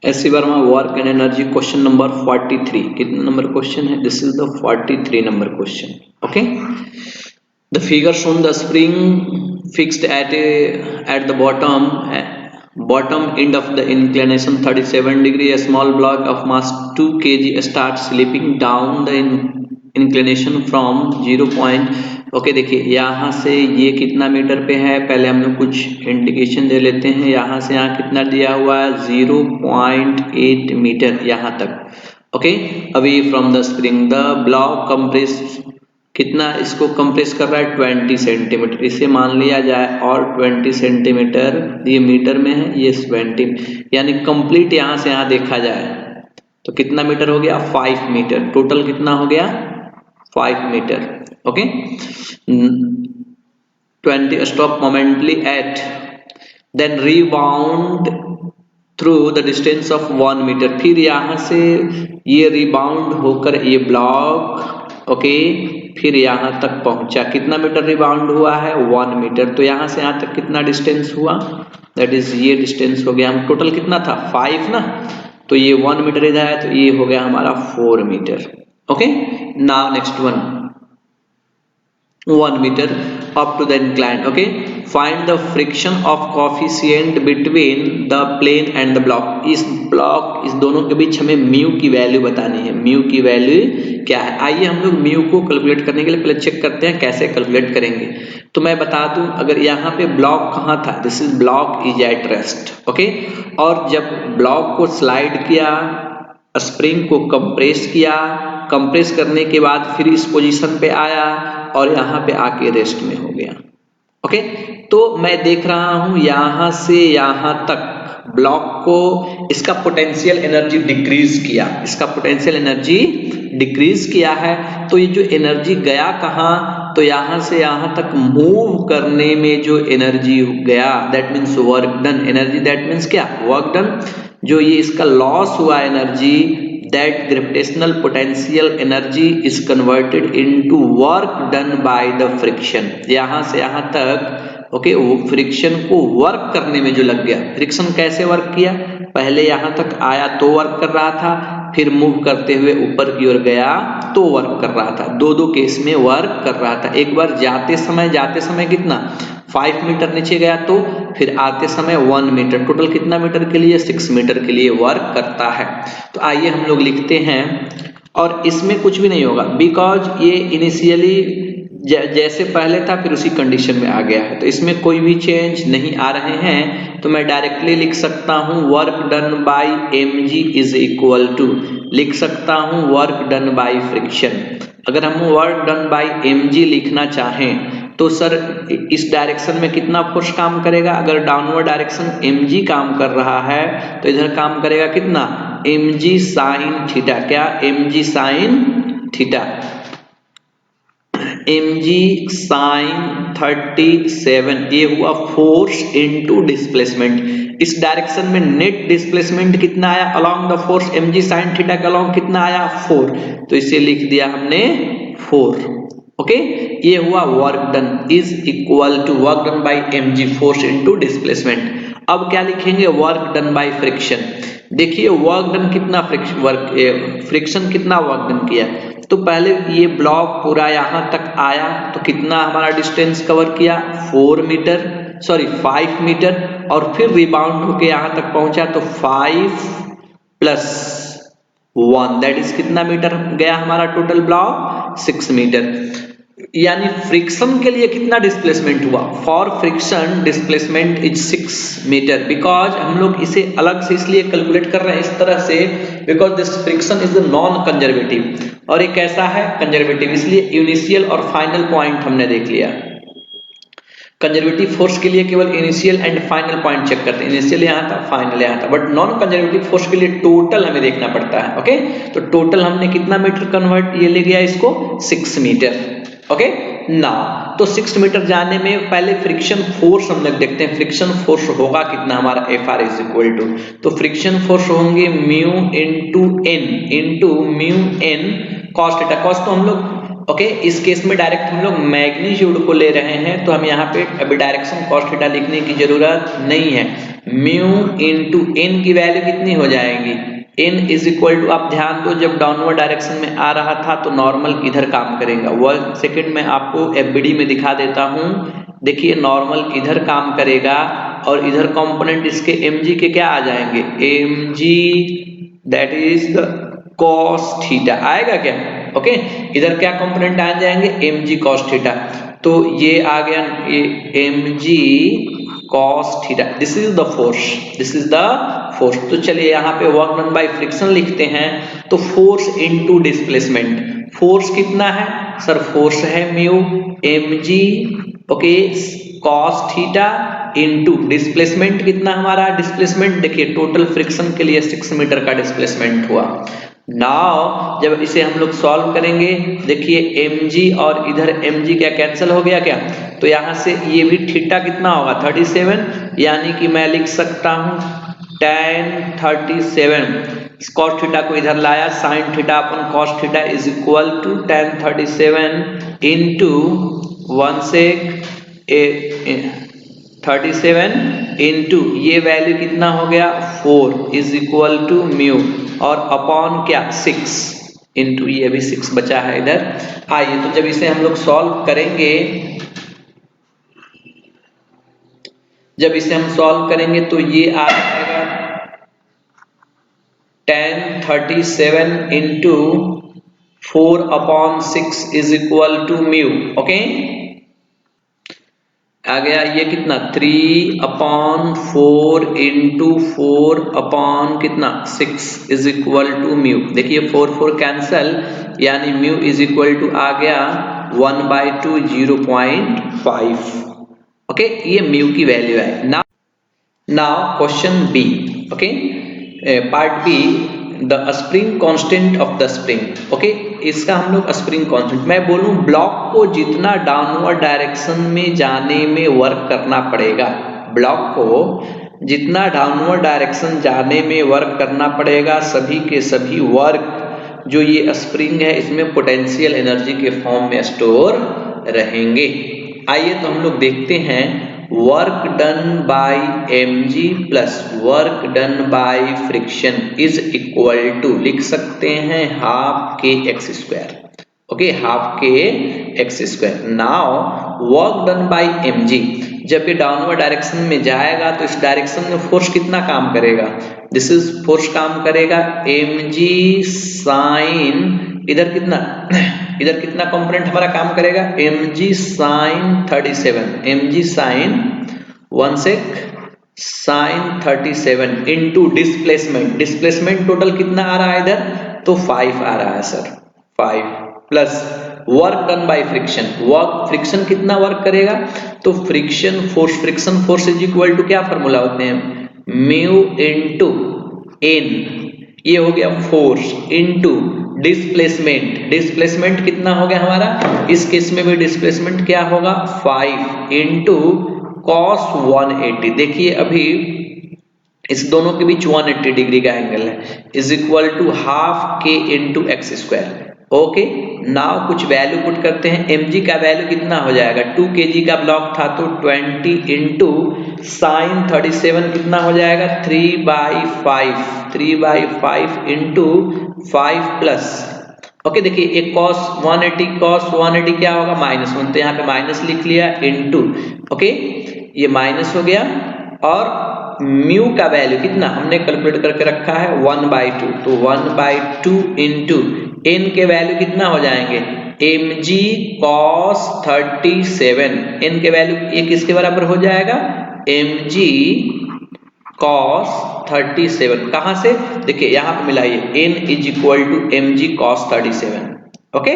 SC. Verma work and energy question number 43. कितना number question है? This is the 43 number question. Okay. The figure shown the spring fixed at the bottom end of the inclination 37 degree. A small block of mass 2 kg starts slipping down the inclination from 0 point. Okay देखिए यहाँ से ये कितना metre पे है, पहले हम लोग कुछ इंडिकेशन दे लेते हैं. यहाँ से यहाँ कितना दिया हुआ है? 0.8 मीटर यहाँ तक. Okay. Away from the spring the block compress कितना इसको कंप्रेस कर रहा है? 20 सेंटीमीटर. इसे मान लिया जाए और 20 सेंटीमीटर ये मीटर में है, ये 20, यानी कंप्लीट यहाँ से यहाँ देखा जाए तो कितना मीटर हो गया? 5 मीटर. टोटल कितना हो गया? 5 metre. Okay. 20 stop momentarily at then rebound through the distance of 1 metre. फिर यहाँ से ये रिबाउंड होकर ये ब्लॉक ओके फिर यहाँ तक पहुंचा. कितना मीटर रिबाउंड हुआ है? 1 मीटर. तो यहाँ से यहाँ तक कितना डिस्टेंस हुआ? दैट इज ये डिस्टेंस हो गया. हम टोटल कितना था? 5 ना. तो ये 1 मीटर इधर है तो ये हो गया हमारा 4 metre. Okay. Now next one 1 meter up to the incline. Okay. Find the friction of coefficient between the plane and the block. इस दोनों के बीच हमें म्यू की वैल्यू बतानी है. म्यू की वैल्यू क्या है? आइए हम लोग म्यू को कैलकुलेट करने के लिए पहले चेक करते हैं कैसे कैलकुलेट करेंगे. तो मैं बता दूं, अगर यहाँ पे ब्लॉक कहाँ था? This is block is at rest. Okay. और जब ब्लॉक को स्लाइड किया, स्प्रिंग को कंप्रेस किया, कंप्रेस करने के बाद फिर इस पोजीशन पे आया और यहाँ पे आके रेस्ट में हो गया. ओके. तो मैं देख रहा हूं यहाँ से यहाँ तक ब्लॉक को इसका पोटेंशियल एनर्जी डिक्रीज किया. इसका पोटेंशियल एनर्जी डिक्रीज किया है. तो ये जो एनर्जी गया कहाँ? तो यहाँ से यहाँ तक मूव करने में जो एनर्जी गया that means work done. Energy that means क्या? Work done. जो ये इसका लॉस हुआ energy that gravitational potential energy is converted into work done by the friction. यहाँ से यहाँ तक ओके वो फ्रिक्शन को वर्क करने में जो लग गया. फ्रिक्शन कैसे वर्क किया? पहले यहाँ तक आया तो वर्क कर रहा था, फिर मूव करते हुए ऊपर की ओर गया तो वर्क कर रहा था. दो केस में वर्क कर रहा था. एक बार जाते समय कितना? 5 मीटर नीचे गया तो फिर आते समय 1 मीटर. टोटल कितना मीटर के लिए? 6 मीटर के लिए वर्क करता है. तो आइए हम लोग लिखते हैं और इसमें कुछ भी नहीं होगा बिकॉज ये इनिशियली जैसे पहले था फिर उसी कंडीशन में आ गया है. तो इसमें कोई भी चेंज नहीं आ रहे हैं. तो मैं डायरेक्टली लिख सकता हूं work done by mg is equal to लिख सकता हूं वर्क डन बाय फ्रिक्शन. अगर हम वर्क डन बाय mg लिखना चाहें तो सर इस डायरेक्शन में कितना फोर्स काम करेगा? अगर डाउनवर्ड डायरेक्शन mg काम कर रहा है तो इधर काम करेगा कितना? mg sine theta. क्या? mg sine theta. mg sine 37 ये हुआ फोर्स इनटू डिस्प्लेसमेंट. इस डायरेक्शन में नेट डिस्प्लेसमेंट कितना आया? Along the force mg sine theta के अलोंग कितना आया? 4. तो इसे लिख दिया हमने 4. ओके. ये हुआ work done is equal to work done by mg force into displacement. अब क्या लिखेंगे? Work done by friction. देखिए वर्क डन कितना फ्रिक्शन कितना वर्क डन किया. तो पहले ये ब्लॉक पूरा यहाँ तक आया तो कितना हमारा डिस्टेंस कवर किया? 4 मीटर 5 मीटर. और फिर रिबाउंड होके यहाँ तक पहुंचा तो 5 प्लस 1 दैट इज कितना मीटर गया हमारा टोटल ब्लॉक? 6 मीटर. यानी फ्रिक्शन के लिए कितना डिस्प्लेसमेंट हुआ? For friction displacement is 6 metre. Because हम लोग इसे अलग से इसलिए कैलकुलेट कर रहे हैं इस तरह से because this friction is non conservative और ये कैसा है? कंजर्वेटिव. इसलिए इनिशियल और फाइनल पॉइंट हमने देख लिया. कंजर्वेटिव फोर्स के लिए केवल initial and final point check करते हैं. इनिशियल यहाँ था, फाइनल यहाँ था. बट नॉन कंजर्वेटिव फोर्स के लिए टोटल हमें देखना पड़ता है. ओके. तो टोटल हमने कितना मीटर कन्वर्ट ये ले लिया इसको? 6 मीटर. ओके. ना तो 6 मीटर जाने में पहले फ्रिक्शन फोर्स हम लोग देखते हैं. फ्रिक्शन फोर्स होगा कितना हमारा? Fr इज इक्वल टू तो फ्रिक्शन फोर्स होंगे mu into n into mu n cos theta. cos तो हम लोग ओके इस केस में डायरेक्ट हम लोग मैग्नीट्यूड को ले रहे हैं, तो हम यहाँ पे अभी डायरेक्शन cos थीटा लिखने की जरूरत नहीं है। म्यू इनटू एन की वैल्यू कितनी हो जाएगी, n इज इक्वल टू, आप ध्यान दो जब डाउनवर्ड डायरेक्शन में आ रहा था तो नॉर्मल इधर काम करेगा। 1 सेकेंड में आपको एफबीडी में दिखा देता हूँ। देखिए नॉर्मल इधर काम करेगा और इधर कंपोनेंट इसके mg के क्या आ जाएंगे, mg that is the cos theta आएगा क्या। ओके इधर क्या कंपोनेंट आ जाएंगे, mg cos थीटा, तो ये आ गया mg cos theta. This is the force, this is the force. तो चलिए यहाँ पे वर्क डन बाय फ्रिक्शन लिखते हैं, तो फोर्स इनटू डिस्प्लेसमेंट। फोर्स कितना है सर, फोर्स है mu mg okay cos theta into displacement कितना हमारा, डिस्प्लेसमेंट देखिए टोटल फ्रिक्शन के लिए 6 मीटर का डिस्प्लेसमेंट हुआ। नाउ जब इसे हम लोग सॉल्व करेंगे, देखिए mg और इधर mg क्या कैंसिल हो गया क्या, तो यहाँ से ये भी थीटा कितना होगा 37, यानी कि मैं लिख सकता हूँ tan 37 cos थीटा को इधर लाया, sin थीटा अपन cos theta is equal to tan 37 into 1 sec 37 into ये वैल्यू कितना हो गया 4 इज इक्वल टू म्यू और अपॉन क्या 6 इंटू ये भी 6 बचा है इधर। आइए तो जब इसे हम लोग सॉल्व करेंगे, जब इसे हम सॉल्व करेंगे तो ये आ जाएगा tan 37 into 4 upon 6 is equal to mu. Okay आ गया ये कितना 3 अपॉन 4 इंटू 4 अपॉन कितना 6 इज इक्वल टू म्यू। देखिए 4 कैंसल, यानी म्यू इज इक्वल टू आ गया 1/2 0.5। ओके ये म्यू की वैल्यू है। Now question B, okay part B, the spring constant of the spring. Okay इसका हम लोग स्प्रिंग कांस्टेंट, मैं बोलूं ब्लॉक को जितना डाउनवर्ड डायरेक्शन में जाने में वर्क करना पड़ेगा, ब्लॉक को जितना डाउनवर्ड डायरेक्शन जाने में वर्क करना पड़ेगा, सभी के सभी वर्क जो ये स्प्रिंग है इसमें पोटेंशियल एनर्जी के फॉर्म में स्टोर रहेंगे। आइए तो हम लोग देखते हैं work done by mg plus work done by friction is equal to, लिख सकते हैं हाफ के एक्स स्क्वायर। ओके हाफ के X square. Now work done by mg, जब ये डाउनवर्ड डायरेक्शन में जाएगा तो इस डायरेक्शन में फोर्स कितना काम करेगा, दिस इज फोर्स काम करेगा mg साइन, इधर कितना कंपोनेंट हमारा काम करेगा mg sin 37, mg sin 1 sec sin 37 into displacement, displacement total कितना आ रहा है इधर, तो 5 आ रहा है sir 5 plus work done by friction, work friction कितना वर्क करेगा, तो friction force is equal to क्या फॉर्मूला होते हैं म्यू इनटू n, ये हो गया फोर्स इनटू डिस्प्लेसमेंट, डिस्प्लेसमेंट कितना हो गया हमारा, इस केस में भी डिस्प्लेसमेंट क्या होगा 5 इंटू cos 180। देखिए अभी इस दोनों के बीच 180 डिग्री का एंगल है, इज इक्वल टू हाफ के into x square. Okay now कुछ वैल्यू पुट करते हैं, mg का वैल्यू कितना हो जाएगा 2 kg का ब्लॉक था तो 20 इंटू साइन 37 कितना हो जाएगा 3/5 इंटू 5 प्लस, ओके देखिए एक cos 180 क्या होगा -1, तो यहाँ पे माइनस लिख लिया इंटू, ओके ये माइनस हो गया और म्यू का वैल्यू कितना हमने कैलकुलेट करके रखा है 1/2, तो 1/2 इंटू n के वैल्यू कितना हो जाएंगे mg cos 37, n के वैल्यू ये किसके बराबर हो जाएगा mg cos 37, कहां से देखिए यहां पे मिलाइए n is equal to mg cos 37। Okay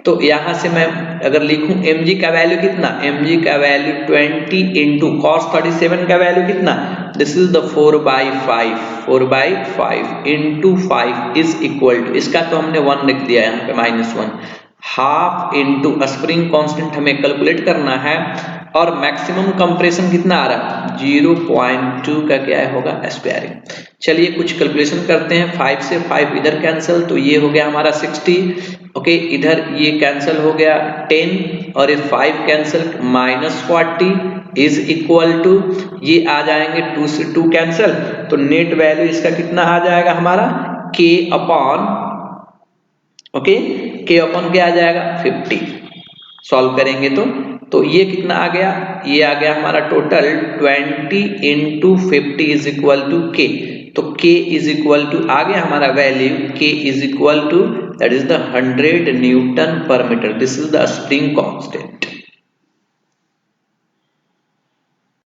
तो यहां से मैं अगर लिखूं mg का वैल्यू कितना, mg का वैल्यू 20 इंटू cos 37 का वैल्यू कितना, this is the 4/5 into 5 is equal to, इसका तो हमने 1 लिख दिया यहाँ पे -1, हाफ इंटू स्प्रिंग कांस्टेंट हमें कैलकुलेट करना है और मैक्सिमम कंप्रेशन कितना आ रहा है 0.2 का क्या होगा एस्पायरिंग। चलिए कुछ कैलकुलेशन करते हैं। 5 से 5 इधर कैंसिल, तो ये हो गया हमारा 60। ओके, इधर ये कैंसिल हो गया 10 और ये 5 कैंसिल -40 इज इक्वल टू ये आ जाएंगे 2 से 2 कैंसिल, तो नेट वैल्यू इसका कितना आ जाएगा हमारा k upon okay k upon क्या आ जाएगा 50। सॉल्व करेंगे तो ये कितना आ गया, ये आ गया हमारा total 20 into 50 is equal to k। तो k इज इक्वल टू आ गया हमारा value k is equal to that is the 100 newton पर metre. This is the spring constant.